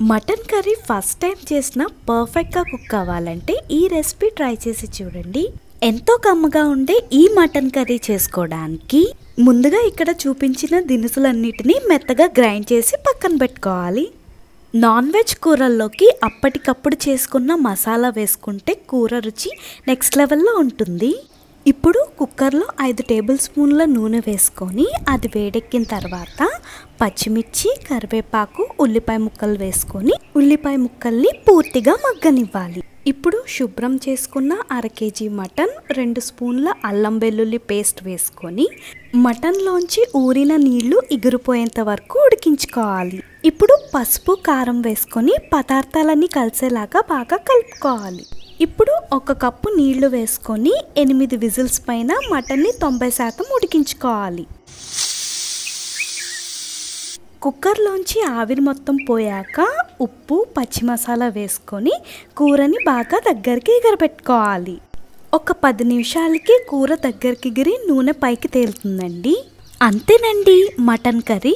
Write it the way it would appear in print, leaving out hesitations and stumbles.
Mutton curry first time చేసిన పర్ఫెక్ట్గా cook అవ్వాలంటే ఈ రెసిపీ ట్రై చేసి చూడండి. ఎంతో కమ్మగా ఉండే ఈ మటన్ కర్రీ చేసుకోవడానికి ముందుగా ఇక్కడ చూపించిన దినుసులన్నిటినీ మెత్తగా గ్రైండ్ చేసి పక్కన పెట్టుకోవాలి. నాన్ వెజ్ కూరల్లోకి అప్పటికప్పుడు చేసుకున్న మసాలా వేసుకుంటే కూర రుచి నెక్స్ట్ లెవెల్లో ఉంటుంది. ఇప్పుడు కుక్కర్లో 5 టేబుల్ స్పూన్ల నూనె వేసుకొని అది వేడెక్కిన తర్వాత పచ్చిమిర్చి, కరివేపాకు, ఉల్లిపాయ ముక్కలు వేసుకొని ఉల్లిపాయ ముక్కల్ని పూర్తిగా మగ్గనివ్వాలి. ఇప్పుడు శుభ్రం చేసుకున్న 1/2 కేజీ మటన్, 2 స్పూన్ల అల్లం వెల్లుల్లి పేస్ట్ వేసుకొని మటన్లోంచి ఊరిన నీళ్లు ఎగిరిపోయేంత వరకు ఉడికించుకోవాలి. ఇప్పుడు పసుపు, కారం వేసుకొని పదార్థాలన్నీ కలిసేలాగా బాగా కలుపుకోవాలి. ఇప్పుడు 1 కప్పు నీళ్లు వేసుకొని 8 విజిల్స్ పైన మటన్ని 90% ఉడికించుకోవాలి. కుక్కర్లోంచి ఆవిరి మొత్తం పోయాక ఉప్పు, పచ్చి మసాలా వేసుకొని కూరని బాగా దగ్గరికి ఎగరబెట్టుకోవాలి. ఒక 10 నిమిషాలకి కూర దగ్గరికి ఎగిరి నూనె పైకి తేలుతుందండి. అంతేనండి, మటన్ కర్రీ